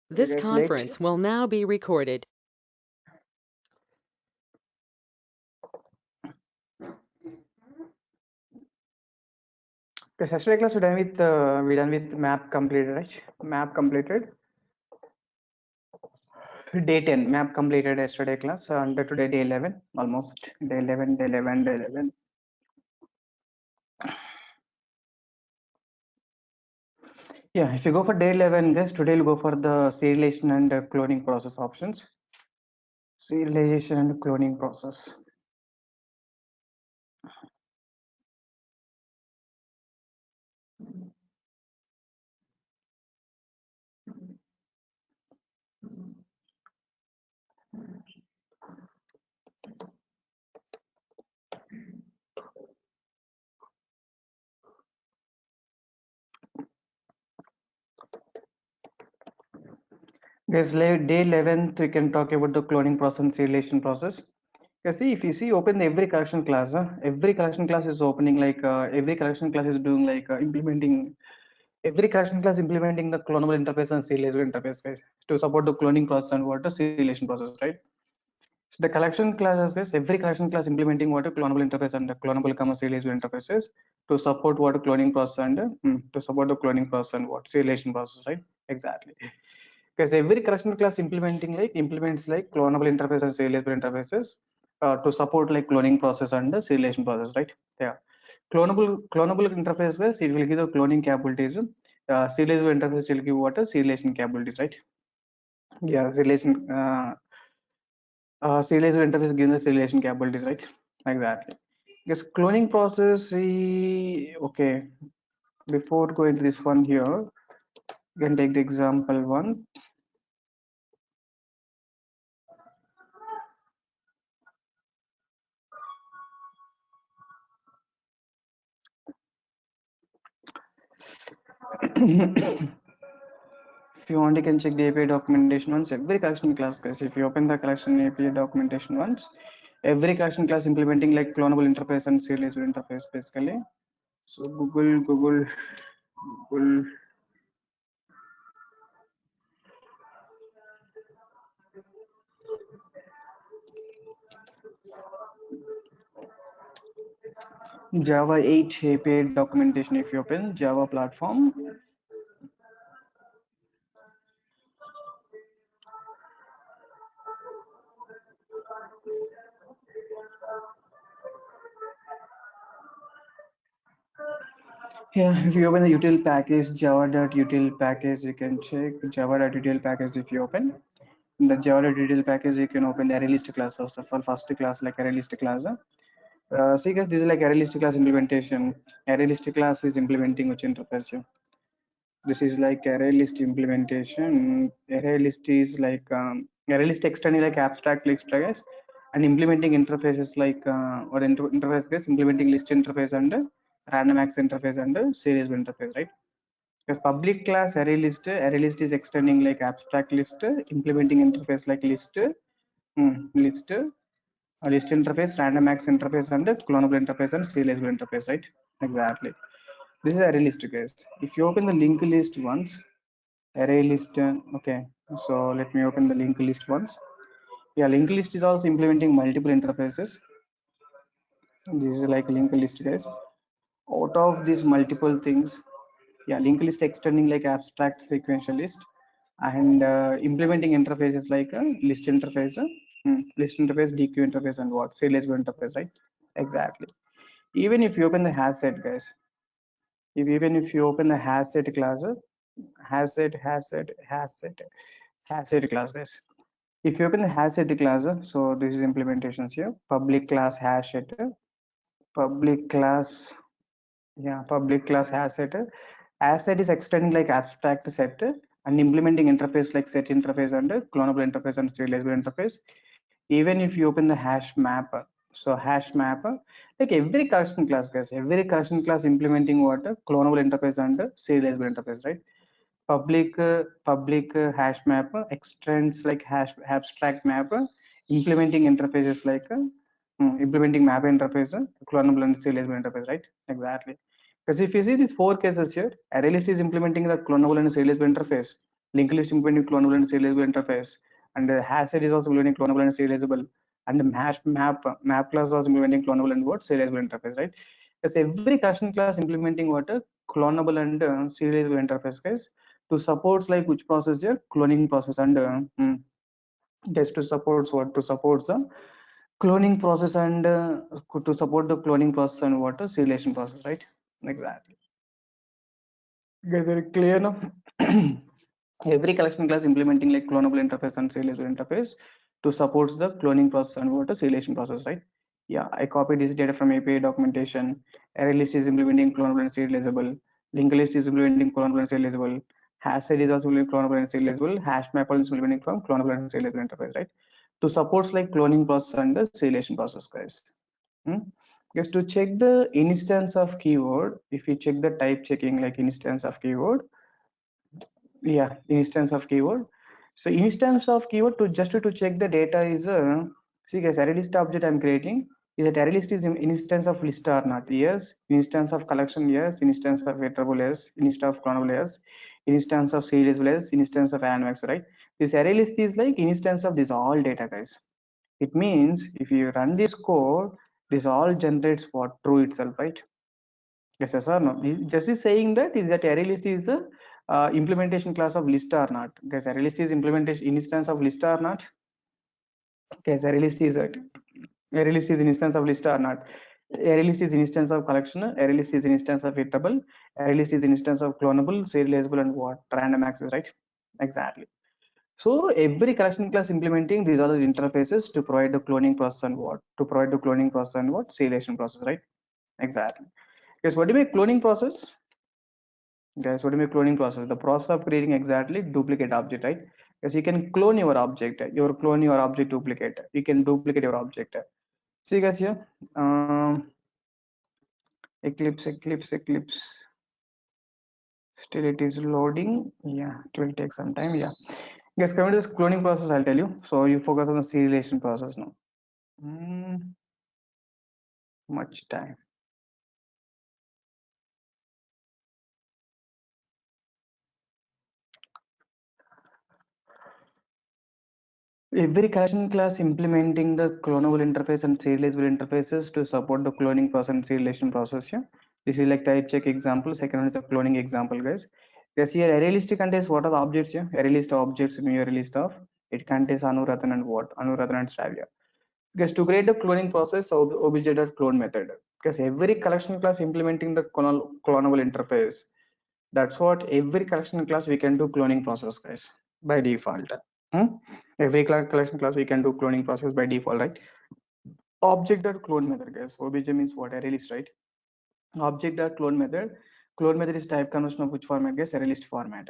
This You guys late? conference will now be recorded. Okay, yesterday class we done with map completed, right? Map completed. Day 10 map completed yesterday class. And today day 11 almost. Day 11, day 11, day 11. Yeah, if you go for day 11, guys, today we'll go for the serialization and cloning process options. Serialization and cloning process. Guys, day 11th, we can talk about the cloning process and serialization process. See, if you see, open every collection class, every collection class is opening like every collection class is doing like implementing every collection class implementing the clonable interface and serializable interface, guys, to support the cloning process and what the serialization process, right? So the collection classes, guys, every collection class implementing what a clonable interface and the clonable comma serializable interfaces to support what a cloning process and to support the cloning process and what serialization process, right? Exactly. Because every collection class implements like clonable interface and serializable interfaces to support like cloning process and the serialization process, right? Yeah. Clonable interface, guys, it will give the cloning capabilities. Serializable interface will give what a serialization capabilities, right? Yeah, serializable interface given the serialization capabilities, right? Exactly. Because cloning process, okay. Before going to this one here, you can take the example one. If you want, you can check the API documentation once. Every collection class, guys, if you open the collection API documentation once, every collection class implementing like clonable interface and serializable interface basically. So Google Java 8 API documentation. If you open Java platform, yeah, if you open the util package java.util package, you can check java.util package. If you open the java.util package, you can open the array list class first of all. First class like array list class. See guys, this is like array list class implementation. Array list class is implementing which interface here. This is like array list implementation. Array list is like array list extending like abstract list, guys, and implementing interfaces like or interface, guys, implementing list interface and random access interface and series interface, right? Because public class array list is extending like abstract list, implementing interface like list, list, list interface, random access interface, and clonable interface and serializable interface, right? Exactly. This is array list, guys. If you open the linked list once, array list, okay. So let me open the linked list once. Yeah, linked list is also implementing multiple interfaces. This is like linked list, guys. Out of these multiple things, yeah, linked list extending like abstract sequential list and implementing interfaces like list interface, list interface, DQ interface, and what serializable interface, right? Exactly. Even if you open the hash set, guys, even if you open the hash set class, hash set class, guys. If you open the hash set class, so this is implementations here. Public class hash set, public class, yeah, public class hash set. Hash set is extending like abstract set and implementing interface like set interface and clonable interface and serializable interface. Even if you open the hash map, so hash map, like every collection class, guys, every collection class implementing what clonable interface and serializable interface, right? Public hash map extends like hash abstract map, implementing interfaces like implementing map interface, clonable and serializable interface, right? Exactly. Because if you see these four cases here, ArrayList is implementing the clonable and serializable interface. Linked list implementing clonable and serializable interface, and hash set is also implementing clonable and serializable, and map class was implementing clonable and what serializable interface, right? Because every collection class implementing what a clonable and serializable interface, guys, to supports like which process here cloning process and just to supports what to support the cloning process and to support the cloning process and what a serialization process, right? Exactly. You guys are clear now? Every collection class implementing like clonable interface and serializable interface to supports the cloning process and what a serialization process, right? Yeah, I copied this data from API documentation. ArrayList is implementing clonable and serializable. Linked list is implementing clonable and serializable. Hash set is also implementing clonable and serializable. Hash map is implementing from clonable and serializable interface, right? To supports like cloning process and the serialization process, guys. Hmm? Just to check the instance of keyword, if you check the type checking like instance of keyword, yeah, instance of keyword. So instance of keyword to just to check the data is a see guys, array list object I'm creating is that array list is an instance of list or not? Yes. Instance of collection, yes. Instance of iterable, yes. Instance of clonable, yes. Instance of serializable, yes. Instance of anmax, right? This array list is like instance of this all data, guys. It means if you run this code, this all generates what true itself, right? Yes or no? Just is saying that is that array list is a implementation class of list or not? Guys, array list is implementation instance of list or not? Guys, array list is a array list is an instance of list or not? Array list is an instance of collection. Array list is an instance of iterable. Array list is an instance of clonable, serializable, and what random access, right? Exactly. So every collection class implementing these are the interfaces to provide the cloning process and what to provide the cloning process and what serialization process, right? Exactly. Guys, what do you mean cloning process? Guys, what do you mean cloning process? The process of creating exactly duplicate object, right? Because you can clone your object, your clone your object duplicate. You can duplicate your object. See guys here, Eclipse. Still it is loading. Yeah, it will take some time. Yeah, guys, coming to this cloning process, I'll tell you. So you focus on the serialization process now. Much time. Every collection class implementing the clonable interface and serializable interfaces to support the cloning process and serialization process. Yeah. This is like type check example. Second one is a cloning example, guys. Yes, here array list contains what are the objects here? Array list objects in your array list of it contains Anuradhan and what? Anuradhan and Stravia. Because to create the cloning process, obj.clone method. Because every collection class implementing the clonable interface, that's what every collection class we can do cloning process, guys, by default. Hmm? Every collection class we can do cloning process by default, right? Object.clone method, guys. Obj means what? Array list, right? Object.clone method. Clone method is type conversion of which format, guys? Array list format.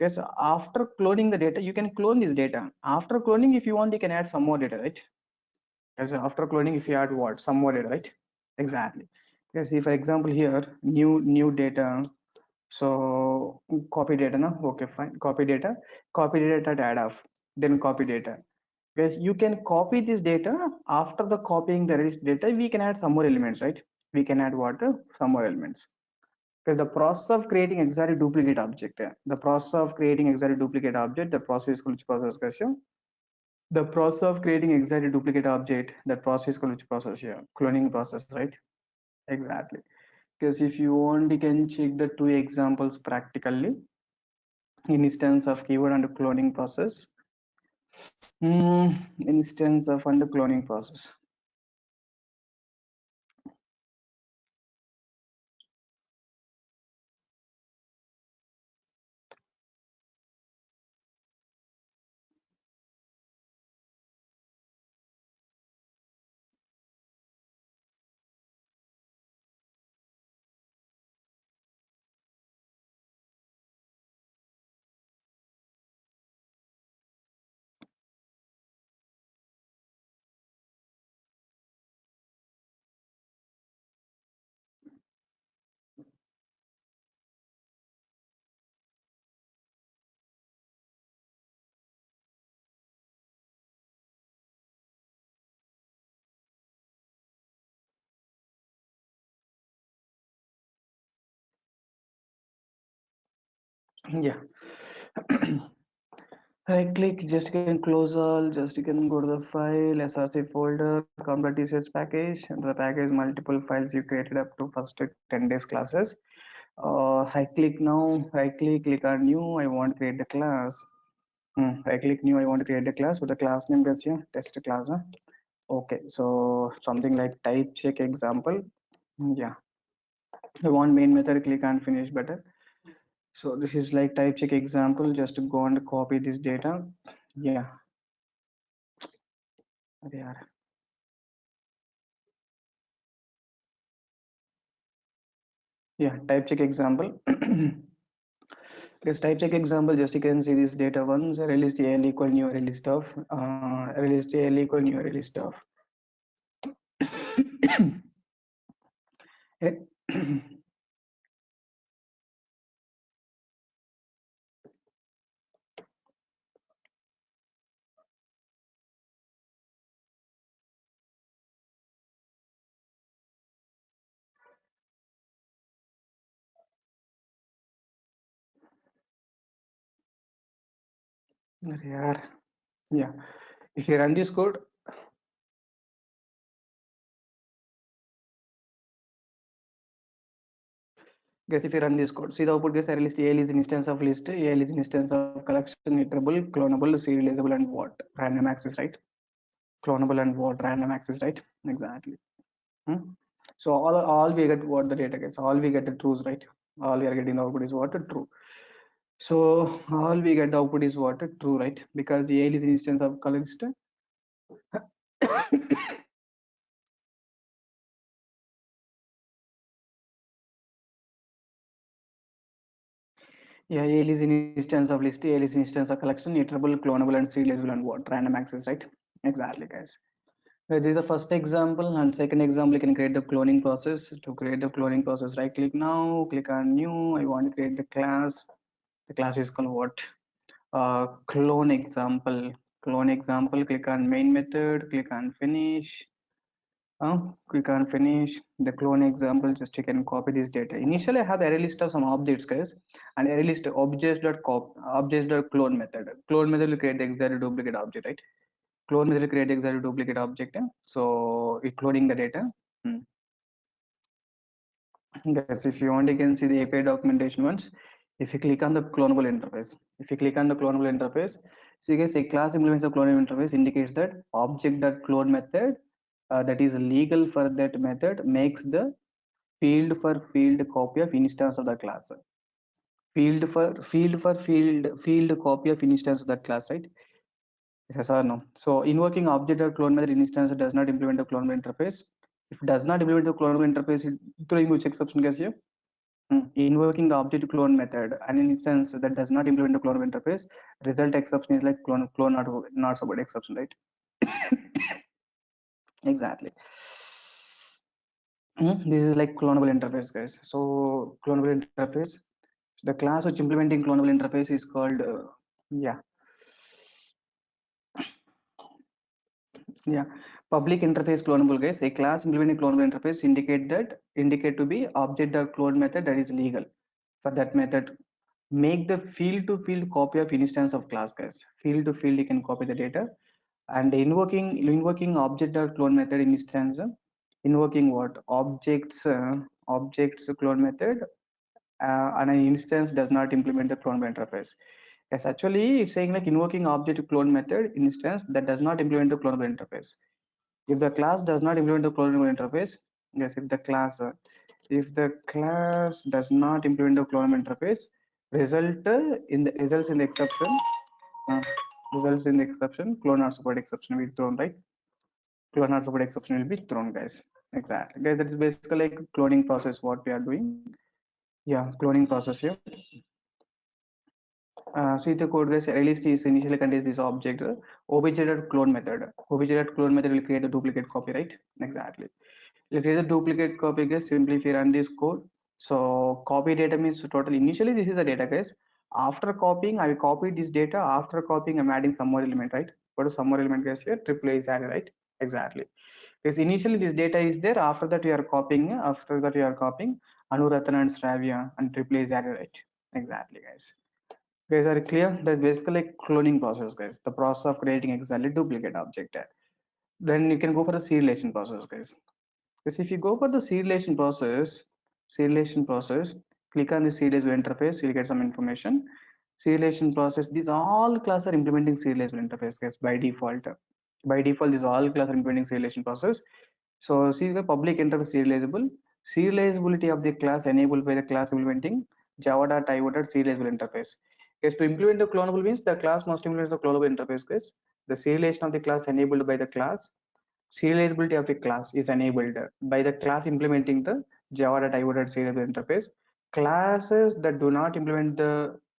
Guys, after cloning the data, you can clone this data. After cloning, if you want, you can add some more data, right? Because after cloning, if you add what? Some more data, right? Exactly. Because if, for example, here, new data. So copy data now. Okay, fine. Copy data to add off. Then copy data. Because you can copy this data. After the copying the release data, we can add some more elements, right? We can add what? Some more elements. Because the process of creating exactly duplicate object. The process of creating exactly duplicate object, the process is called which process, guys? Yeah? The process of creating exactly duplicate object, that process is called which process here? Cloning process, right? Exactly. Because if you want, you can check the two examples practically. Instance of keyword and cloning process. Instance of under cloning process. Yeah. Right click, just you can close all, just you can go to the file, src folder, complete research package, and the package multiple files you created up to first 10 days classes. Right click now, right click on new, I want to create the class. Right click new, I want to create the class. So the class name gets here test class. Okay, so something like type check example. Yeah, I want main method, click on finish button. So this is like type check example, just to go and copy this data. Yeah, there. Yeah, type check example. This type check example, just you can see this data once released al equal new array list of released al equal new array list of yeah, yeah. If you run this code, guess if you run this code, see the output, guess array list al is an instance of list, al is an instance of collection, iterable, clonable, serializable, and what random access, right? Clonable and what random access, right? Exactly. So all we get what the data gets, all we get the truths, right? All we are getting the output is what true. So all we get the output is what true, right? Because al is an instance of color list. Yeah, al is an instance of list, al is an instance of collection, iterable, clonable, and serializable, and what random access, right? Exactly, guys. This is the first example, and second example, you can create the cloning process. To create the cloning process, right click now, click on new. I want to create the class. The class is called what? Clone example. Clone example. Click on main method. Click on finish. Click on finish. The clone example. Just you can copy this data. Initially, I have the array list of some objects, guys, and array list objects.clone method. Clone method will create the exact duplicate object, right? Clone will create the exact duplicate object. So it cloning the data. Yes, if you want, you can see the API documentation once. If you click on the clonable interface, if you click on the clonable interface, so you can say class implements the clonable interface indicates that object.clone method that is legal for that method makes the field for field copy of instance of the class. Field copy of instance of that class, right? Yes or no? So invoking object or clone method instance does not implement the clonable interface. If it does not implement the clonable interface, throwing which exception case here? Invoking the object clone method, an instance that does not implement the clonable interface, result exception is like clone not support exception, right? Exactly. This is like clonable interface, guys. So clonable interface, the class which implementing clonable interface is called yeah, yeah, public interface clonable, guys. A class implementing clonable interface indicate to be object or clone method that is legal for that method. Make the field to field copy of instance of class, guys. Field to field you can copy the data, and invoking object or clone method instance, invoking what objects clone method, and an instance does not implement the clone interface. Yes, actually it's saying like invoking object clone method instance that does not implement the clonable interface. If the class does not implement the clonable interface, yes, if the class does not implement the clonable interface, results in the exception, uh, results in the exception, clone not support exception will be thrown, right? Clone not support exception will be thrown, guys. Exactly, guys. That is basically like cloning process what we are doing. Yeah, cloning process here. See the code, guys. Array list is initially contains this object obj.clone method. Obj.clone method will create a duplicate copy, right? Exactly. It is a duplicate copy, guys. Simply if you run this code, so copy data means total. Initially this is the data, guys. After copying, I will copy this data. After copying, I'm adding some more element, right? What is some more element, guys? Here triple is added, right? Exactly, because initially this data is there. After that you are copying, Anuratana and Stravia and triple is added, right? Exactly, guys. Guys, are clear? That's basically like cloning process, guys. The process of creating exactly duplicate object. Then you can go for the serialization process, guys. Because if you go for the serialization process, click on the serializable interface, you'll get some information. Serialization process, these all class are implementing serializable interface, guys, by default. By default, these all class are implementing serialization process. So see the public interface serializable. Serializability of the class enabled by the class implementing java.io.serializable interface. Yes, to implement the clonable means the class must implement the clonable interface, guys. The serialization of the class enabled by the class. Serializability of the class is enabled by the class implementing the java.io.serializable interface. Classes that do not implement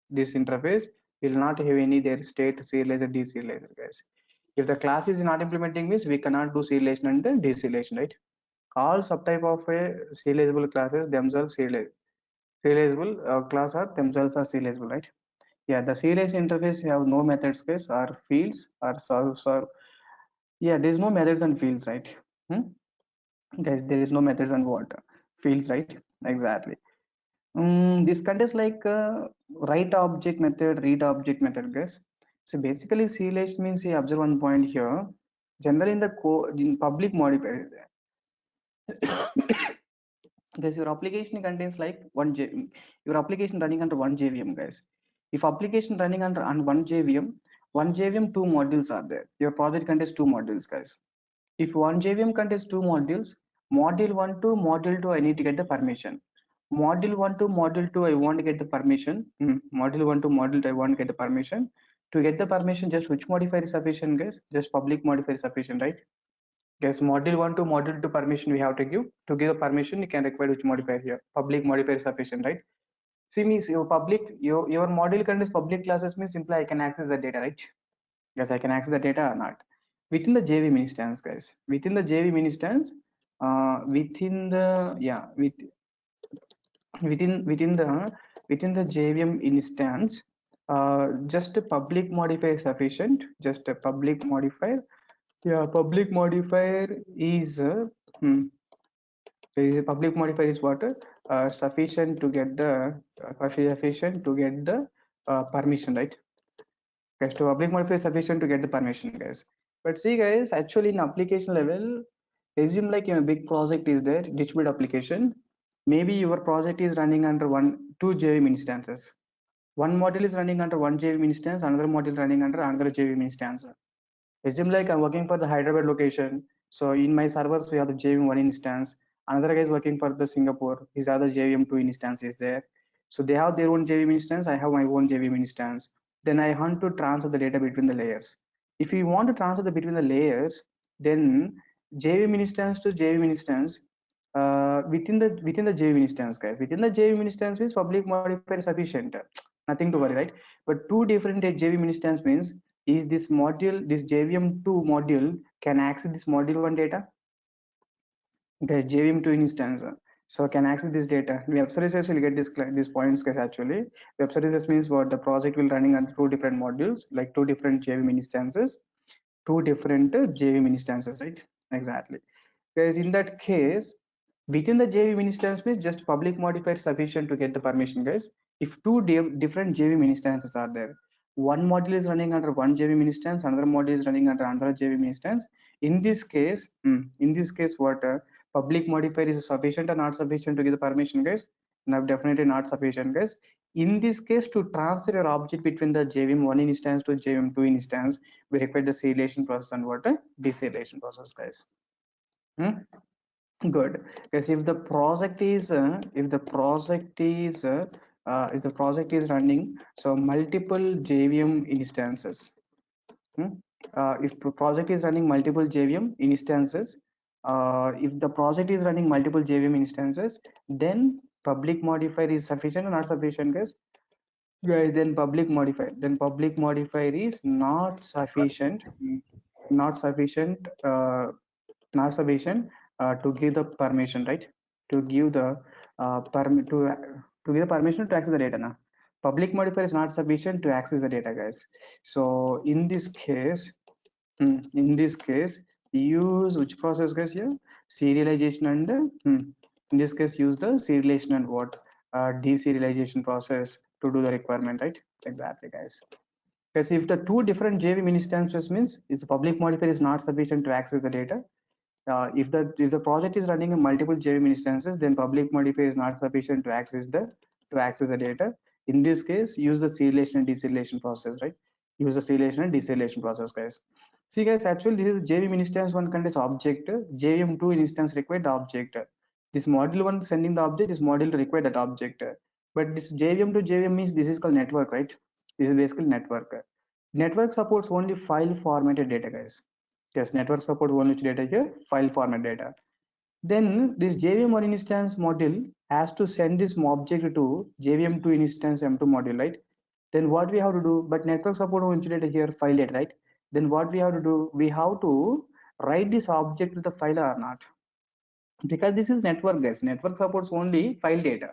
this interface will not have any their state serializer deserializer, guys. If the class is not implementing means we cannot do serialization and deserialization, right? All subtype of a serializable classes themselves serializable class are themselves are serializable, right? Yeah, the serialization interface have no methods, guys, or fields or serves or yeah, there's no methods and fields, right? Hmm? Guys, there is no methods and what fields, right? Exactly. This contains like write object method, read object method, guys. So basically serialization means you observe one point here. Generally in the in public modifier, guys, your application contains like your application running under one JVM, guys. If application running under one JVM, two modules are there. Your project contains two modules, guys. If one JVM contains two modules, module 1 to module 2, I need to get the permission. Module 1 to module 2, I want to get the permission. Module 1 to module 2, I want to get the permission. To get the permission, just which modifier is sufficient, guys? Just public modifier is sufficient, right? Yes, module 1 to module 2 permission we have to give. To give the permission, you can require which modifier here. Public modifier is sufficient, right? See, means your module contains public classes means simply I can access the data, right? Yes, I can access the data or not. Within the JVM instance, guys. Within the JVM instance, within the yeah, within the JVM instance, just a public modifier is sufficient. Just a public modifier. Yeah, public modifier is hmm, public modifier is what sufficient to get the permission, right? Guys, to public modifier is sufficient to get the permission, guys. But see, guys, actually in application level, assume like a big project is there, distributed application. Maybe your project is running under two JVM instances. One module is running under one JVM instance, another module running under another JVM instance. Assume like I'm working for the Hyderabad location. So in my servers, we have the JVM one instance. Another guy is working for the Singapore. His other JVM two instance is there. So they have their own JVM instance. I have my own JVM instance. Then I want to transfer the data between the layers. If you want to transfer the between the layers, then JVM instance to JVM instance, within the JVM instance, guys. Within the JVM instance means public modifier is sufficient. Nothing to worry, right? But two different JVM instance means is this module, this JVM2 module can access this module 1 data, the JVM2 instance. So can access this data. Web services will get these points, guys. Actually, web services means what the project will running on two different modules, like two different JVM instances, two different JVM instances, right? Exactly. Guys, in that case, within the JVM instance means just public modifier sufficient to get the permission, guys. If two different JVM instances are there, one module is running under one JVM instance, another module is running under another JVM instance. In this case, what public modifier is sufficient or not sufficient to give the permission, guys? Now, definitely not sufficient, guys. In this case, to transfer your object between the JVM1 instance to JVM2 instance, we require the serialization process and what a deserialization process, guys. Good. Yes, if the project is running so multiple JVM instances. If the project is running multiple JVM instances, if the project is running multiple JVM instances, then public modifier is sufficient or not sufficient, guys? Guys, then public modifier is not sufficient, not sufficient, not sufficient to give the permission, right? To give the to give the permission to access the data. Now, public modifier is not sufficient to access the data, guys. So in this case, use which process, guys? Here, serialization and in this case, use the serialization and what deserialization process to do the requirement, right? Exactly, guys. Because if the two different JVM instances means its public modifier is not sufficient to access the data. If the project is running in multiple JVM instances, then public modifier is not sufficient to access the data. In this case, use the serialization and deserialization process, right? Use the serialization and deserialization process, guys. See, guys, actually, this is JVM instance one contains object, JVM two instance required object. This module one sending the object, this module required that object. But this JVM to JVM means this is called network, right? This is basically network. Network supports only file formatted data, guys. Yes, network support only data here, file format data. Then this JVM1 instance module has to send this object to JVM2 instance M2 module, right? Then what we have to do, but network support only data here, file data, right? Then what we have to do, we have to write this object to the file or not. Because this is network, guys. Network supports only file data.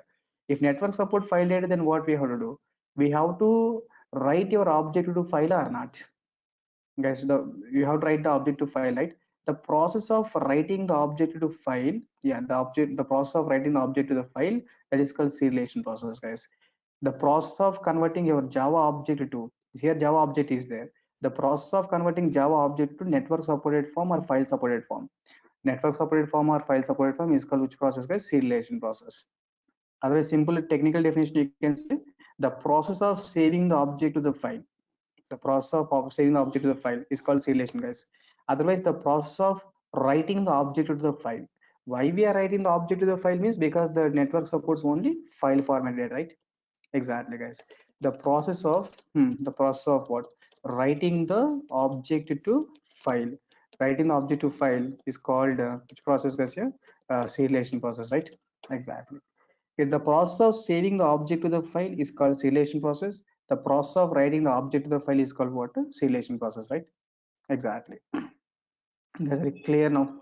If network support file data, then what we have to do? We have to write your object to file or not, guys. You have to write the object to file, right? The process of writing the object to file, yeah, the process of writing the object to the file, that is called serialization process, guys. The process of converting your Java object to, here Java object is there, the process of converting Java object to network supported form or file supported form, network supported form or file supported form is called which process, guys? Serialization process. Otherwise, simple technical definition you can say, the process of saving the object to the file, the process of saving the object to the file is called serialization, guys. Otherwise, the process of writing the object to the file, why we are writing the object to the file means because the network supports only file format data, right? Exactly, guys. The process of what? Writing the object to file. Writing the object to file is called which process, guys? Here, serialization process, right? Exactly. Okay, the process of saving the object to the file is called serialization process. The process of writing the object to the file is called what? Serialization process, right? Exactly. That's very clear now.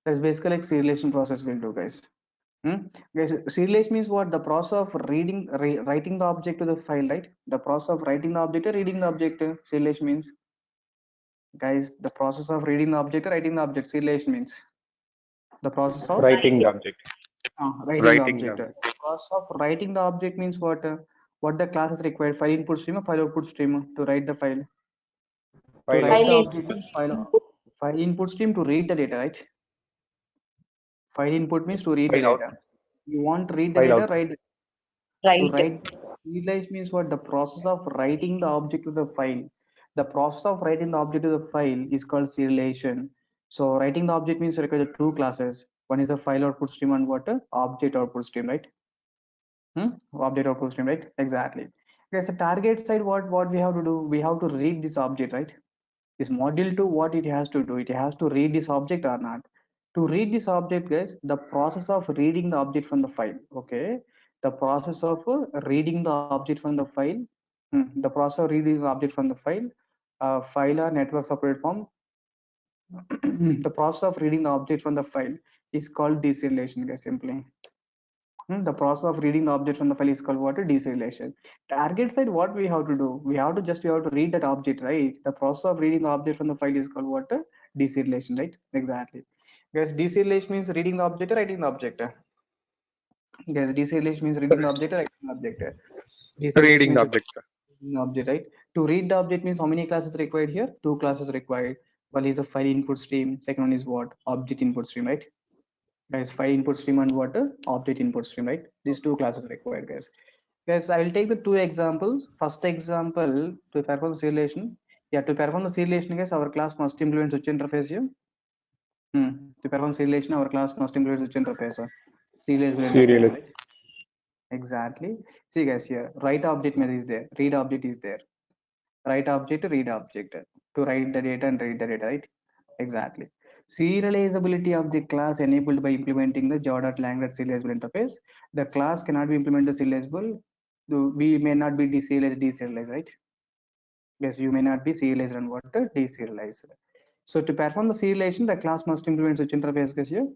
That's basically like serialization process will do, guys. Guys, serialization means what? The process of writing the object to the file, right? The process of writing the object or reading the object. Serialization means, guys, the process of reading the object or writing the object. Serialization means the process of Writing the object. writing the Writing the object. object. The process of writing the object means what? What the class is required? File input stream or file output stream to write the file. To File write the output. object means file input stream to read the data, right? File input means to read the File out. data. You want to read the File data, output. write. To Right. write, serialize means what? The process of writing the object to the file. The process of writing the object to the file is called serialization. So writing the object means require two classes. One is the file output stream and what? Object output stream, right? Object output stream, right? Exactly. Okay, so target side, what we have to do? We have to read this object, right? This module 2, what it has to do? It has to read this object or not. To read this object, guys, the process of reading the object from the file, okay? The process of reading the object from the file, the process of reading the object from the file or network separated form, the process of reading the object from the file is called deserialization, guys, simply. The process of reading the object from the file is called what? Deserialization. Target side, what we have to do? We have to read that object, right? The process of reading the object from the file is called what? Deserialization, right? Exactly. Guys, deserialization means reading the object or writing the object. Guys, deserialization means reading the object or writing the object. Deserialization Reading the means object. reading the object, right? To read the object means how many classes required here? Two classes required. One is a file input stream. Second one is what? Object input stream, right? Guys, file input stream and what? Object input stream, right? These two classes required, guys. Guys, I will take the two examples. First example, to perform the serialization. Yeah, to perform the serialization, guys, our class must implement switch interface here. To perform serialization, our class must implement switch interface. Serializable interface, Serialization. right? Exactly. See, guys, here, write object method is there, read object is there. Write object, read object. To write the data and read the data, right? Exactly. Serializability of the class enabled by implementing the Java.lang serializable interface. The class cannot be implemented serializable. We may not be deserialized, right? Yes, you may not be serialized and what? Deserialized. So to perform the serialization, the class must implement such interface, guys, here.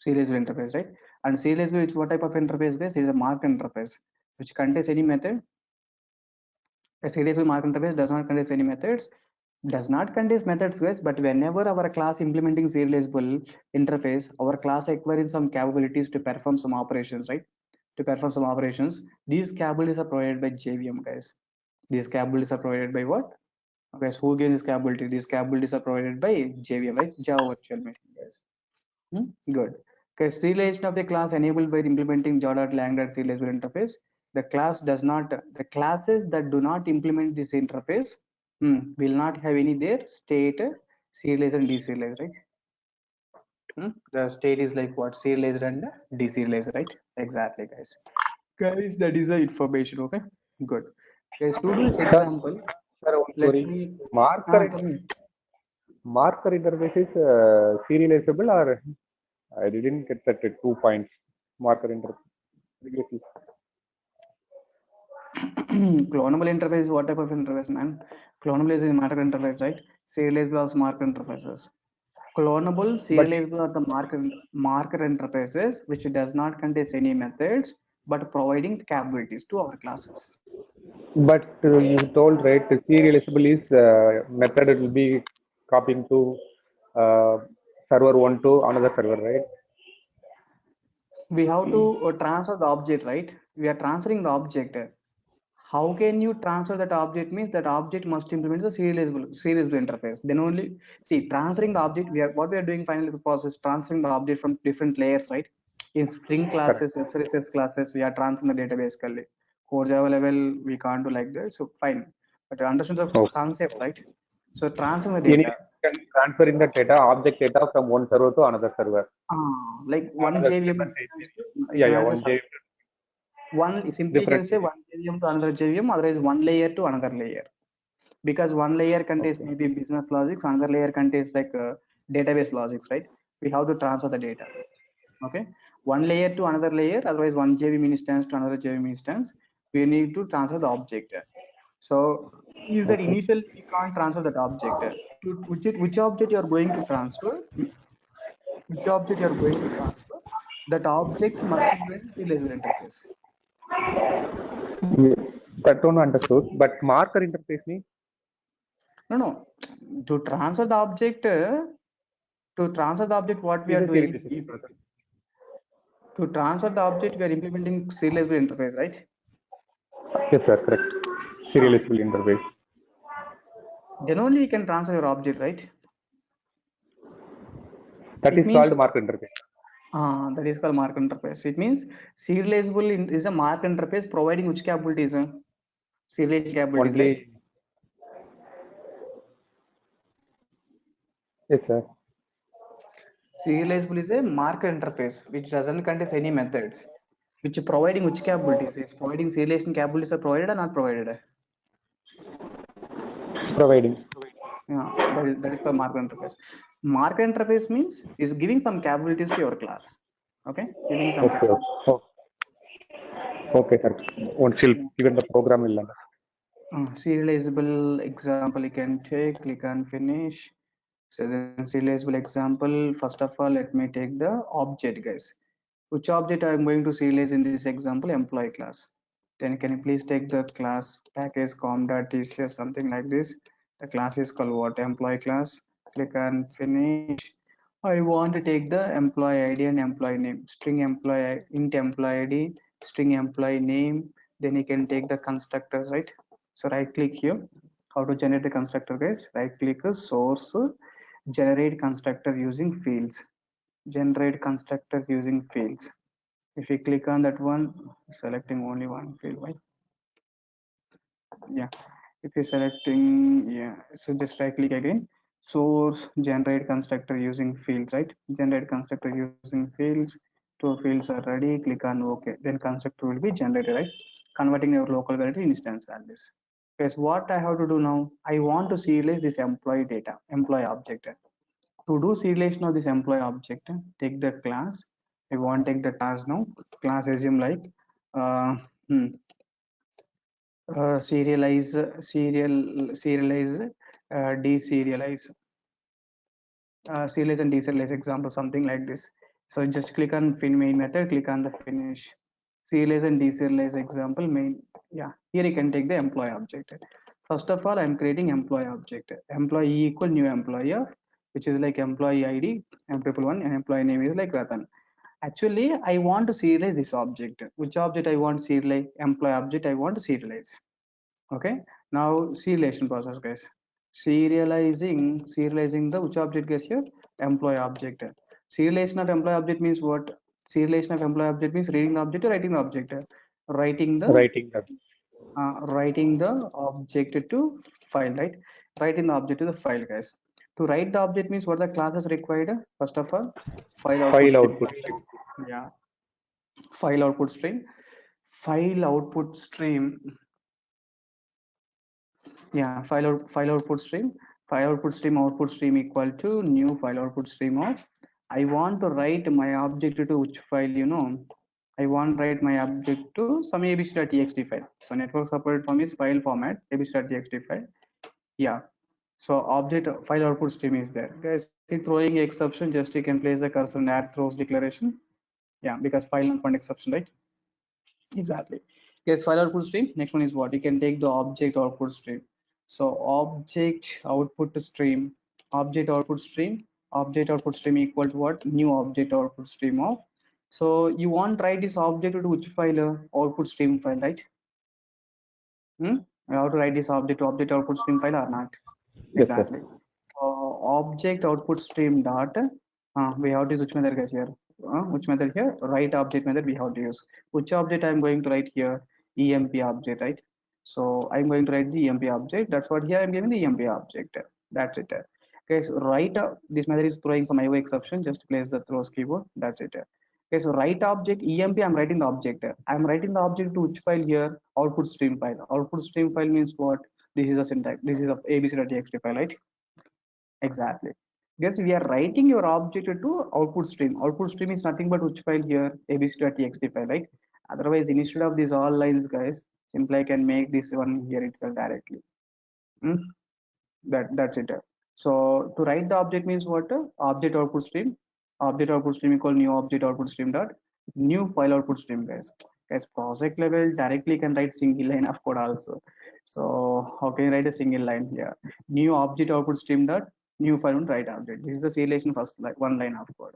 Serializable interface, right? And serializable is what type of interface, guys? It is a mark interface which contains any method. A serializable mark interface does not contain any methods. Does not contain methods, guys, but whenever our class implementing serializable interface, our class acquiring some capabilities to perform some operations, right? To perform some operations, these capabilities are provided by JVM, guys. These capabilities are provided by what? Okay, so who gives this capability? These capabilities are provided by JVM, right? Java Virtual Machine, guys. Good. Okay, serialization of the class enabled by implementing Java.lang serializable interface. The class does not, the classes that do not implement this interface will not have any their state serialized and deserialized, right? The state is like what? Serialized and deserialized, right? Exactly, guys. Guys, that is the information, okay? Good. Guys, to do this Sir, example, sir, one let query. me, Marker, tell me. marker interface is serializable, or I didn't get that 2 points. Marker interface. Clonable interface, what type of interface, man? Clonable is a marker interface, right? Serializable is marker interfaces. Clonable, But serializable are the marker interfaces which does not contain any methods but providing capabilities to our classes. you told right, serializable is method it will be copying to uh, server one to another server, right? We have to transfer the object, right? We are transferring the object. How can you transfer that object? Means that object must implement the serializable interface. Then only see transferring the object. We are doing finally the process transferring the object from different layers, right? In Spring Correct. classes, web services classes, we are transferring the database. Core Java level, we can't do like that. So fine, but you understand the Okay. concept, right? So transferring the Anyway, data. you can transferring the data, object data from one server to another server. Like one Another JVM different instance API. to you Yeah, can yeah, have one J one simply you can different say one JVM to another JVM, otherwise one layer to another layer. Because one layer contains Okay. maybe business logics, another layer contains like database logics, right? We have to transfer the data. Okay, one layer to another layer, otherwise one JVM instance to another JVM instance, we need to transfer the object. So is that Okay. initially we can't transfer that object. To which object you are going to transfer? Which object you are going to transfer? That object must implement serializable interface. Yeah, that one understood. But marker interface means No, no. To transfer the object, what we is are a doing? serializable process. To transfer the object, we are implementing serializable interface, right? Yes, sir. Correct. Ah, Serializable interface. then only we can transfer your object, right? That It is means called marker interface. that is called mark interface. It means is a mark interface providing which capabilities? Serialization capabilities, right? Only. Yes, sir. Serializable is a mark interface which doesn't contain any methods. Which providing which capabilities? Is providing serialization capabilities are provided or not provided? Providing. Yeah, that is called mark interface. Mark interface means is giving some capabilities to your class. Okay, giving some Okay. capabilities. Okay. Okay, sir. Once you'll even the program will learn. Serializable example you can take, click on finish. So then serializable example, first of all let me take the object, guys. Which object I am going to serialize in this example? Employee class. Then can you please take the class package com.tc or something like this. The class is called what? Employee class. Click on finish. I want to take the employee ID and employee name. String employee int employee ID, string employee name. Then you can take the constructor, right? So right click here. How to generate the constructor, guys? Right click source, generate constructor using fields. Generate constructor using fields. If you click on that one, selecting only one field, right? Yeah. If you're selecting, yeah. So just right click again. Source, generate constructor using fields, right? Generate constructor using fields. Two fields are ready. Click on OK. Then constructor will be generated, right? Converting your local variable instance values. Because what I have to do now, I want to serialize this employee data, employee object. To do serialization of this employee object, take the class. I want to take the class now. Class assume like uh, hmm, serialize, deserialize, serialize and deserialize example, something like this. So just click on main method, click on the finish. Serialize and deserialize example main. Yeah, here you can take the employee object. First of all, I'm creating employee object. Employee equal new employee, which is like employee ID, employee1, and employee name is like Ratan. Actually, I want to serialize this object. Which object I want to serialize? Employee object I want to serialize. Okay, Now serialization process, guys. Serializing the which object, guys, here? Employee object. Serialization of employee object means what? Serialization of employee object means reading the object or writing the object. Writing the Writing that. writing the object to file, right? Writing the object to the file, guys. To write the object means what the class is required. First of all, file output File stream. output stream. Yeah, file output stream. File output stream. Yeah, file output stream. File output stream equal to new file output stream of. I want to write my object to which file, I want to write my object to some abc.txt file. So network supported form is file format abc.txt file. Yeah. So object file output stream is there. Guys, see throwing exception, just you can place the cursor and add throws declaration. Yeah, because file not point exception, right? Exactly. Yes, file output stream. Next one is what? You can take the object output stream. So object output stream equal to what? New object output stream of. So you want to write this object to which file? Output stream file, right? You have to write this object to object output stream file or not? Yes, sir. Exactly. Object output stream dot we have to use which method, guys, here? Which method here? Write object method we have to use. Which object I'm going to write here? EMP object, right? So I'm going to write the EMP object. That's what here I'm giving the EMP object. That's it. Okay, so write this method is throwing some IO exception. Just place the throws keyword. That's it. Okay, so write object EMP. I'm writing the object. I'm writing the object to which file here? Output stream file. Output stream file means what? This is a syntax. This is a abc.txt file, right? Exactly. Yes, we are writing your object to output stream. Output stream is nothing but which file here? abc.txt file, right? Otherwise, instead of these all lines, guys, simply I can make this one here itself directly. Hmm? That's it. So to write the object means what? Object output stream. Object output stream equal new object output stream dot new file output stream, guys. Guys, project level directly can write single line of code also. So how can you write a single line here? New object output stream dot new file and write object. This is the serialization first like one line of code.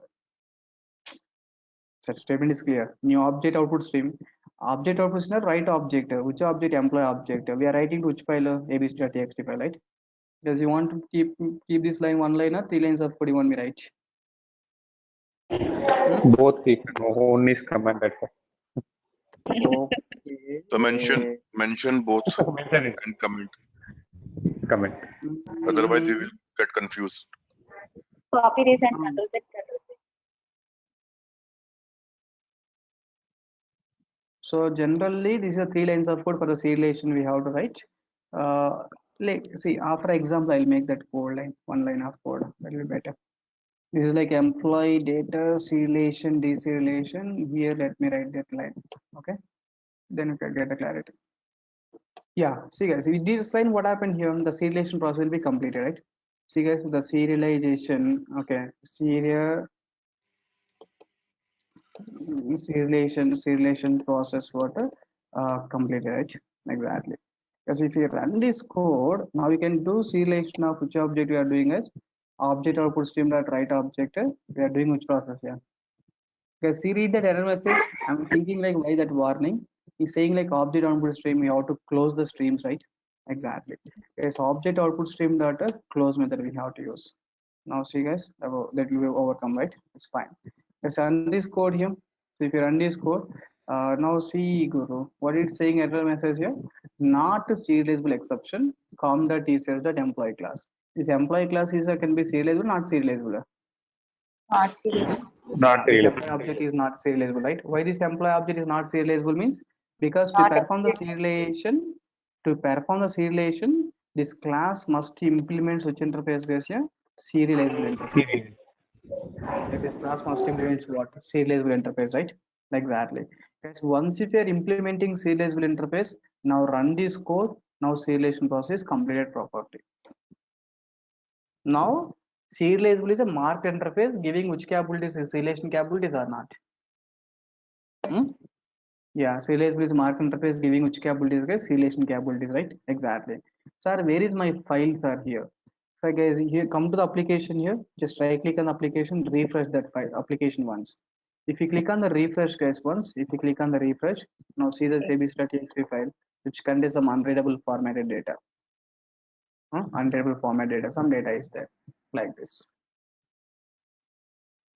So statement is clear. New object output stream. Object output stream write object. Which object? Employee object. We are writing to which file? abc.txt file, right? Does you want to keep this line one line or three lines of code you want me write? Both we can. One is commanded, sir. Okay. So mention both Mention it. and comment. Comment. Otherwise, we will get confused. Copy this and control Z. So generally, these are three lines of code for the serialization we have to write. Like see, after example, I'll make that code line, one line of code. That will be better. This is like employee data serialization, deserialization. Here, let me write that line. Okay, then you can get the clarity. Yeah, see guys, with this line, what happened here? The serialization process will be completed, right? See guys, the serialization. Okay, serialization process what completed, right? Exactly. Because if you run this code, now we can do serialization of which object we are doing as object output stream dot write object. We are doing which process here? Because see, read that error message. I'm thinking like why that warning? He's saying like object output stream, we have to close the streams, right? Exactly. Yes, object output stream dot close method we have to use. Now see guys, that will be overcome, right? It's fine. Let's run this code here. So if you run this code, now see Guru, what it's saying error message here, not serializable exception, com.tcl dot employee class. This employee class is can be serializable, not serializable. Not serious. Not This really. employee object is not serializable, right? Why this employee object is not serializable means because to Not perform the serialization, this class must implement which interface, guys? Yeah, serializable interface. Serial. Like this class must implement what? Serializable interface, right? Exactly. Guys, once if you are implementing serializable interface, now run this code. Now serialization process completed properly. Now serializable is a marked interface giving which capabilities is serialization capabilities or not. Yeah, serializable is marked interface giving which capabilities, guys? Serialization capabilities, right? Exactly. Sir, where is my files are here? So guys, here come to the application here. Just right click on the application, refresh that file application once. If you click on the refresh, guys, once, if you click on the refresh, now see the abc.txt file which contains some unreadable formatted data. Unreadable format data, some data is there like this.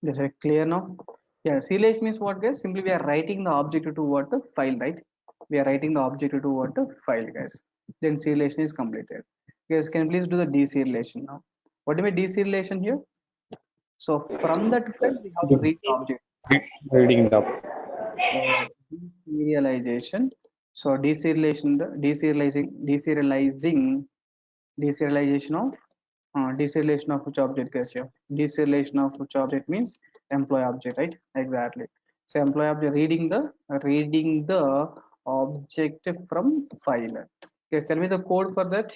Is it clear now? Yeah, serialization means what, guys? Simply we are writing the object to what the file, right? We are writing the object to what the file, guys. Then serialization is completed. Guys, can you please do the deserialization now? What do you mean deserialization here? So from that file we have to read the object. Reading the Deserialization. So deserialization of deserialization of which object, guys? Here deserialization of which object means employee object, right? Exactly. So employee object reading the object from file. Okay, tell me the code for that.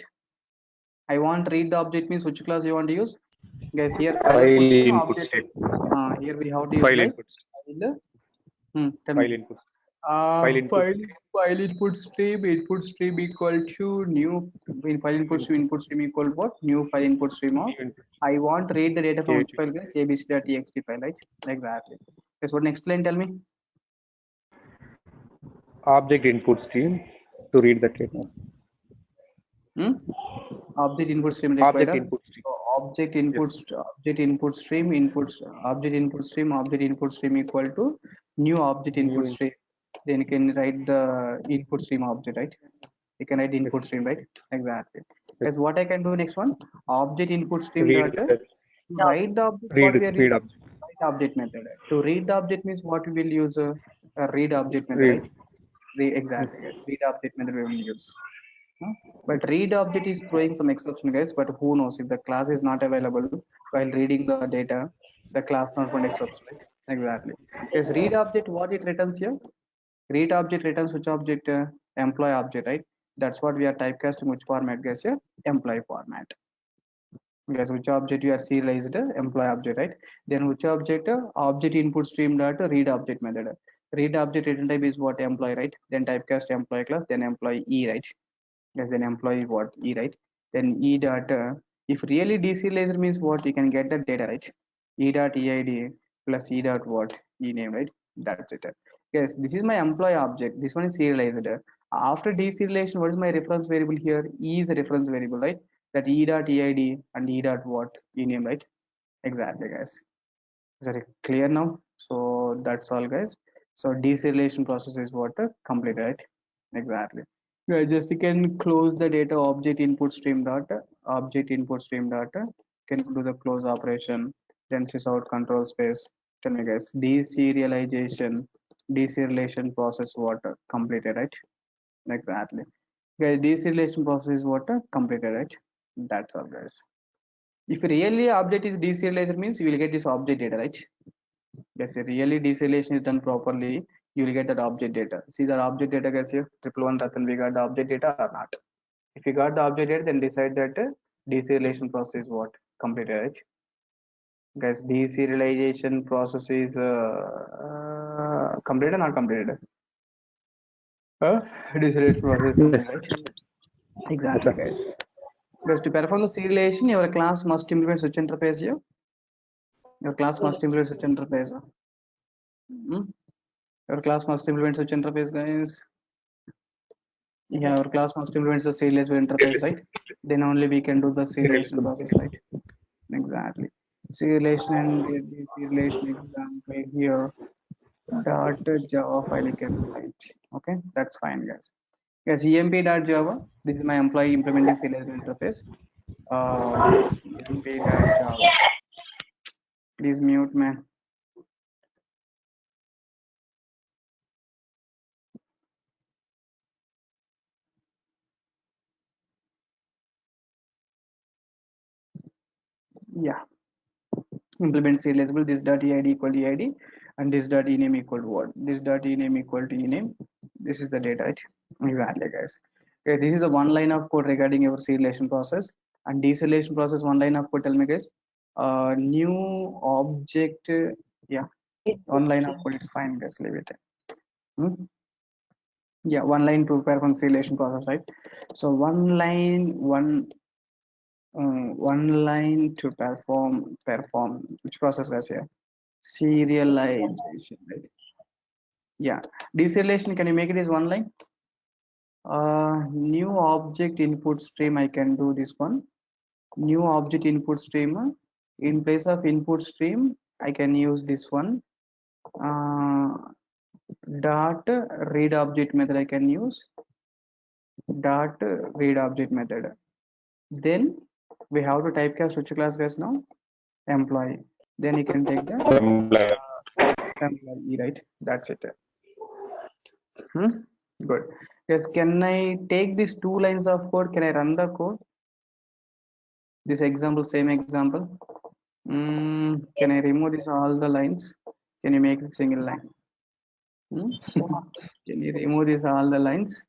I want read the object means which class you want to use, guys? Here file file input stream input object. stream. Here we have to use File like inputs. file. Tell me. File inputs. File input. File input stream equal to new in file input stream equal what? New file input stream of I want to read the data from which file, guys? abc.txt file, right? Exactly. Guys, what next line? Tell me. Object input stream to read the data. Object input stream required. Object input stream. So object input stream object input stream equal to new object input stream. Then you can write the input stream object, right? You can write input stream, right? Exactly. That's what I can do next one. Object input stream Read data. the, Write the object. read, What we are read using? object. Write object method. To read the object means what we will use a read object method, Read. right? Exactly, yes. Read object method we will use. But read object is throwing some exception, guys. But who knows if the class is not available while reading the data, the class not going to exception, right? Exactly. Yes, read object, what it returns here? Read object returns which object? Employee object, right? That's what we are typecasting which format, guys? Here, employee format. Guys, which object you are serialized? Employee object, right? Then which object? Object input stream dot read object method. Read object return type is what? Employee, right? Then typecast employee class, then employee e, right? Yes, then employee what? E, right? Then e dot if really deserializer means what? You can get the data, right? E dot eid plus e dot what? E name, right? That's it. Yes, this is my employee object. This one is serialized. After deserialization, what is my reference variable here? E is a reference variable, right? That e dot eid and e dot what? E name, right? Exactly, guys. Is that clear now? So that's all, guys. So deserialization process is what? Complete, right? Exactly. Yeah, just you can close the data object input stream data can do the close operation, then sys out control space. Tell me, guys, deserialization process what? Completed, right? Exactly. Guys, deserialization process is what? Completed, right? That's all, guys. If really object is deserialized means you will get this object data, right? Yes, if really deserialization is done properly, you will get that object data. See that object data, guys. Here, 111 Ratan, we got the object data or not? If you got the object data, then decide that deserialization process is what? Completed, right? Guys, deserialization process is completed or not completed? Deserialization process is completed, right? Exactly, guys. Guys, to perform the serialization, your class must implement such interface here. Your class must implement such interface. Your class must implement such interface, guys. Yeah, our class must implement the serializable interface, right? Then only we can do the serialization process, right? Exactly. Serialization and the serialization example here. Dot Java file you can write. Okay, that's fine, guys. Yes, emp.java. This is my employee implementing serializable interface. Emp.java. Please mute, man. Yeah. Implement serializable this dot eid equal to eid and this dot ename equal to what? This dot ename equal to ename. This is the data, right? Exactly, guys. Okay, this is a one line of code regarding your serialization process and deserialization process. One line of code. Tell me, guys. New object. Yeah, one line of code. It's fine, guys. Leave it. Yeah, one line to perform serialization process, right? So one line to perform which process, guys? Here serialization, right? Yeah, deserialization, can you make it as one line? New object input stream, I can do this one. New object input stream. In place of input stream, I can use this one. Dot read object method I can use. Dot read object method. Then we have to typecast which class, guys, now? Employee. Then you can take the employee, right? That's it. Good. Yes, can I take these 2 lines of code? Can I run the code? This example, same example. Can I remove this all the lines? Can you make it single line? Can you remove this all the lines?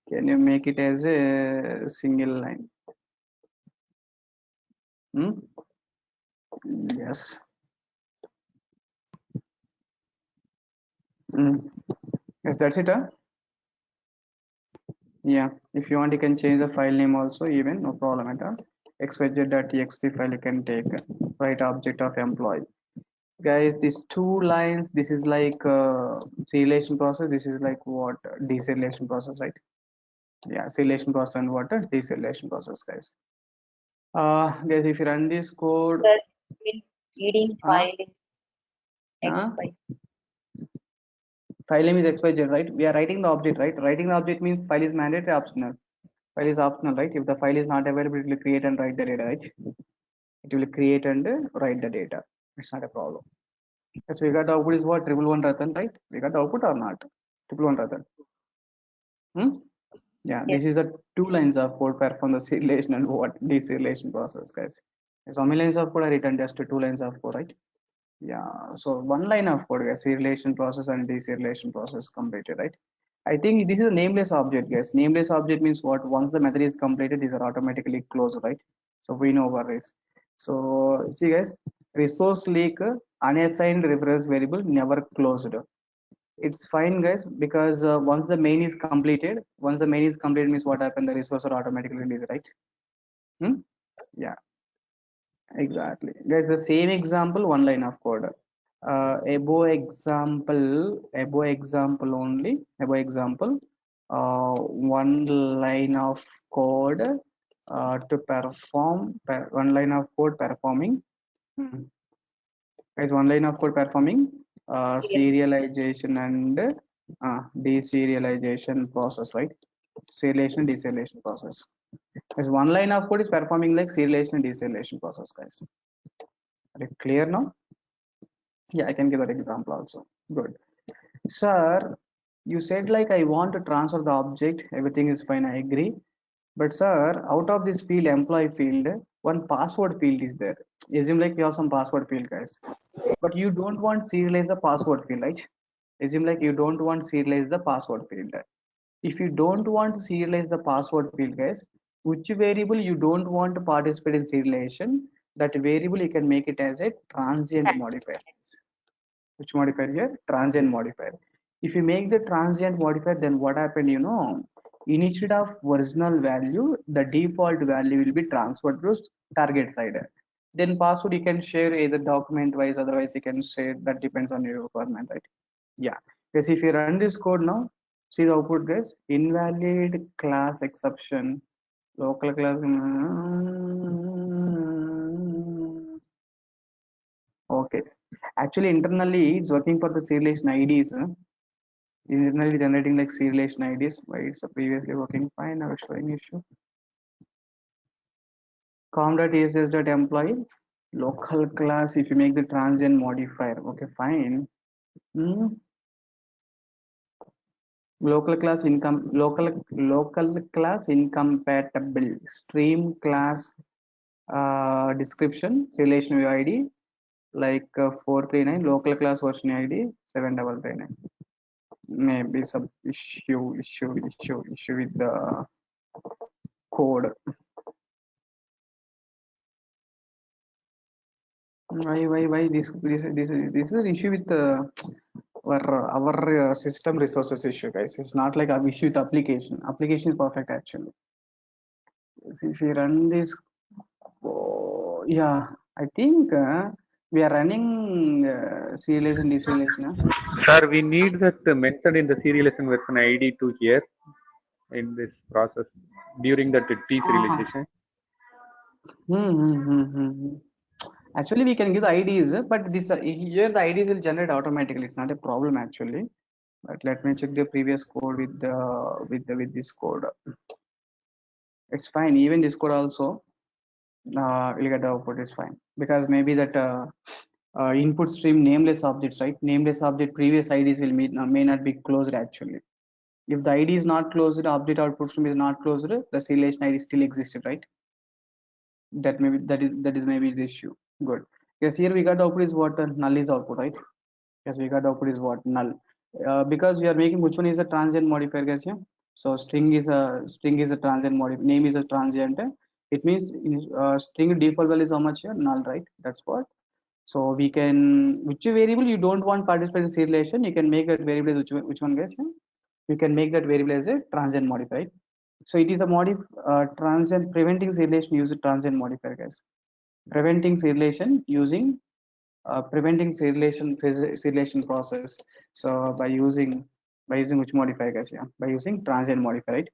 Can you make it as a single line? Yes. Yes, that's it. Yeah, if you want, you can change the file name also, even no problem at all. xyz.txt file you can take, write object of employee. Guys, these 2 lines, this is like serialization process, this is like what? Deserialization process, right? Yeah, serialization process and what? Deserialization process, guys. Guys, if you run this code, Plus, reading file is XY. file name is xyz, right? We are writing the object, right? Writing the object means file is mandatory, optional. File is optional, right? If the file is not available, it will create and write the data, right? It will create and write the data. It's not a problem. Yes, we got the output is what? 111 Ratan, right? We got the output or not? 111 Ratan. Yeah, Yes. this is the 2 lines of code perform the serialization and what? Deserialization process, guys. So how many lines of code are written? Just 2 lines of code, right? Yeah, so 1 line of code, guys. Serialization process and deserialization process completed, right? I think this is a nameless object, guys. Nameless object means what? Once the method is completed, these are automatically closed, right? So we know what it is. So see, guys, resource leak, unassigned reference variable never closed. It's fine, guys, because once the main is completed means what happened? The resource are automatically released, right? Yeah, exactly, guys. The same example, 1 line of code. Above example only. Above example, 1 line of code to perform 1 line of code performing. Guys, 1 line of code performing serialization and deserialization process, right? Serialization, deserialization process. As 1 line of code is performing like serialization and deserialization process, guys. Are you clear now? Yeah, I can give that example also. Good. Sir, you said like I want to transfer the object, everything is fine, I agree. But sir, out of this field, employee field, one password field is there. Assume like you have some password field, guys. But you don't want serialize the password field, right? Assume like you don't want serialize the password field. If you don't want to serialize the password field, guys, which variable you don't want to participate in serialization, that variable you can make it as a transient modifier. Which modifier here? Transient modifier. If you make the transient modifier, then what happened, instead of original value, the default value will be transferred to target side. Then password you can share either document wise, otherwise you can share, that depends on your requirement, right? Yeah, because if you run this code now, see the output, guys. Invalid class exception, local class. Okay, actually internally it's working for the serialization IDs. Internally generating like serialization IDs. Why it's previously working fine, now it's showing issue. com.ess.employee local class. If you make the transient modifier, okay, fine. Local class incompatible stream class description serialization view ID like 439, local class version ID 7339. Maybe some issue with the code. Why this is an issue with our system resources issue, guys. It's not like an issue with application. Application is perfect actually. So if we run this, yeah, I think we are running serialization deserialization. Sir, we need that mentioned in the serialization version ID to here. in this process during that T serialization? Actually, we can give the IDs, but this here the IDs will generate automatically. It's not a problem actually. But let me check the previous code with the with this code. It's fine. Even this code also will get the output. It's fine because maybe that input stream nameless objects, right? Nameless object previous IDs will may not be closed actually. If the ID is not closed, object output stream is not closed, the serialization ID still existed, right? That is maybe the issue. Good. Yes, here we got the output is what null is output, right? Yes, we got the output is what null. Because we are making which one is a transient modifier, guys. Yeah. So string is a transient modifier. Name is a transient. It means string default value is how much here? Null, right? That's what. So we can which variable you don't want participate in serialization, you can make that variable as which one, guys? Yeah? You can make that variable as a transient modifier. Right? So it is a transient preventing serialization using transient modifier, guys. Preventing serialization using preventing serialization process. So by using which modifier, guys? Yeah, by using transient modifier, right?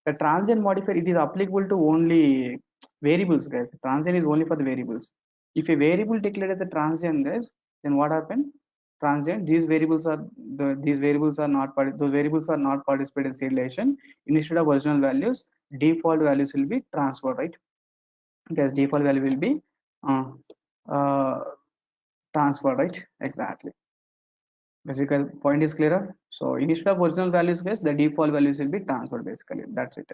The transient modifier, it is applicable to only variables, guys. Transient is only for the variables. If a variable declared as a transient, guys, then what happened? Transient, these variables are those variables are not participating in serialization. Instead of original values, default values will be transferred, right? Because default value will be transferred, right? Exactly. Basically, point is clearer. So instead of original values, guys, the default values will be transferred. Basically, that's it.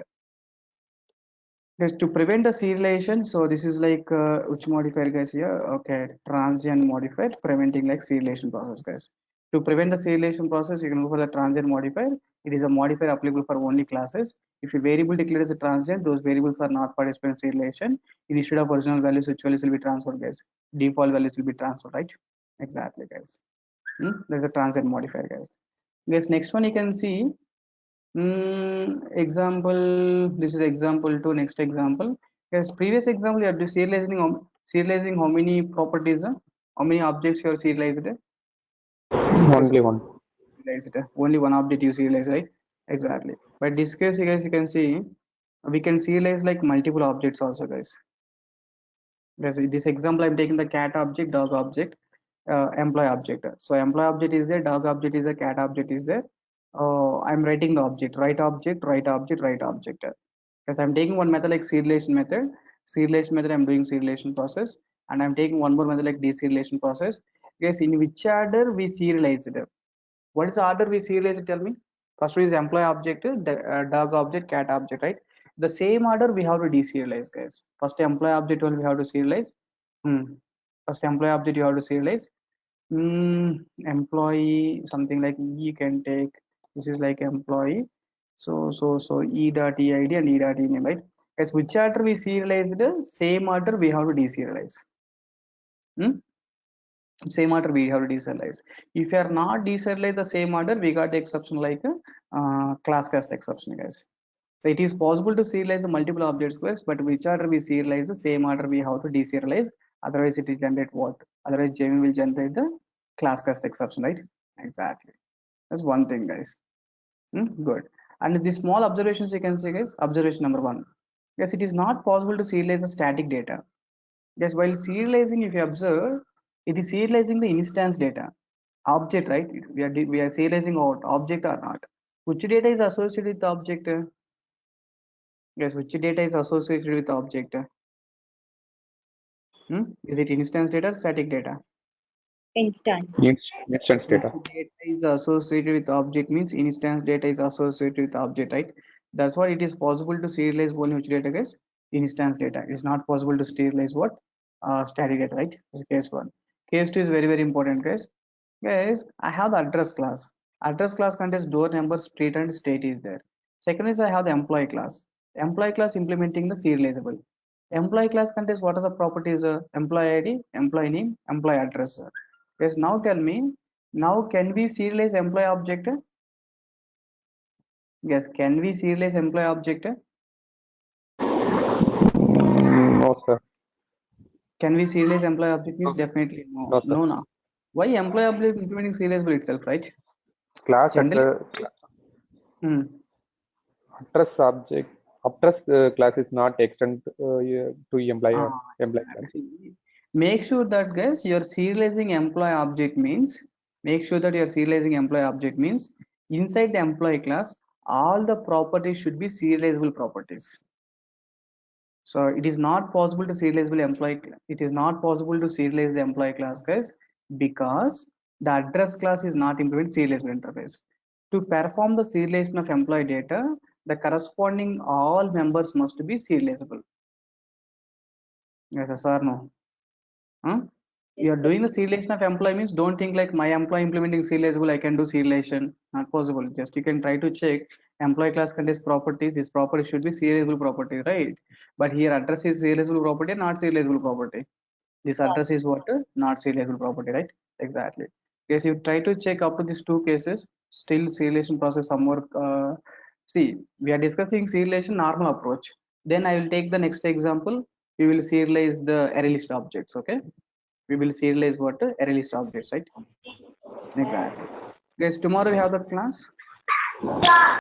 Guys, to prevent the serialization, so this is like which modifier, guys? Here, okay, transient modifier preventing like serialization process, guys. To prevent the serialization process, you can go for the transient modifier. It is a modifier applicable for only classes. If a variable declared as a transient, those variables are not participating in serialization. Instead of original values, which values will be transferred, guys? Default values will be transferred, right? Exactly, guys. There's a transient modifier, guys. Guys, next one you can see. Example. This is example 2. Next example. Yes, previous example you have to serializing how many properties, how many objects you have serialized? Only one. Only one object you serialize, right? Exactly. But this case, guys, you can see we can serialize like multiple objects also, guys. Yes, in this example, I'm taking the cat object, dog object, employee object. So employee object is there, dog object is there, cat object is there. I'm writing the object, write object, write object, write object. Because I'm taking one method like serialization method. Serialization method, I'm doing serialization process, and I'm taking one more method like deserialization process. Guys, in which order we serialize it? What is the order we serialize it? Tell me. First is employee object, dog object, cat object, right? The same order we have to deserialize, guys. First employee object only we have to serialize. First employee object you have to serialize. Employee something like you can take. This is like employee. So e dot eid and e dot ename, right? As which order we serialized, same order we have to deserialize. Same order we have to deserialize. If you are not deserialize the same order, we got the exception like class cast exception, guys. So it is possible to serialize the multiple objects, guys, but which order we serialize, the same order we have to deserialize. Otherwise, it will generate what? Otherwise, JVM will generate the class cast exception, right? Exactly. That's one thing, guys. Good. And the small observations you can say, guys. Observation number 1. Yes, it is not possible to serialize the static data. Yes, while serializing, if you observe, it is serializing the instance data. Object, right? We are serializing out object or not. Which data is associated with the object? Yes, which data is associated with the object? Is it instance data or static data? Instance. Instance data. Which data is associated with object means instance data is associated with object, right? That's why it is possible to serialize only which data, guys? Instance data. It's not possible to serialize what? Static data, right? This is case 1. Case 2 is very, very important, guys. Guys, I have the address class. Address class contains door number, street, and state is there. Second is I have the employee class. Employee class implementing the serializable. Employee class contains what are the properties? Employee ID, employee name, employee address. Yes, now tell me, now can we serialize employee object? Yes, can we serialize employee object? No, sir. Can we serialize employee object? Means definitely no. No, sir. No. Why employee object implementing serializable itself, right? Class Generally, address. Address object, address class is not extend to employee class. See, make sure that guys your serializing employee object means inside the employee class all the properties should be serializable properties. So it is not possible to serialize the employee class guys because the address class is not implemented serializable interface. To perform the serialization of employee data, the corresponding all members must be serializable. Yes, or no? Huh? You are doing the serialization of employee means don't think like my employee implementing serializable, I can do serialization. Not possible. Just you can try to check employee class contains properties. This property should be serializable property, right? But here address is serializable property, not serializable property. This address is what? Not serializable property, right? Exactly. Yes, you try to check up to these two cases, still serialization process some more. See, we are discussing serialization normal approach. Then I will take the next example. We will serialize the array list objects, okay? We will serialize what? Array list objects, right? Exactly. Guys, tomorrow we have the class.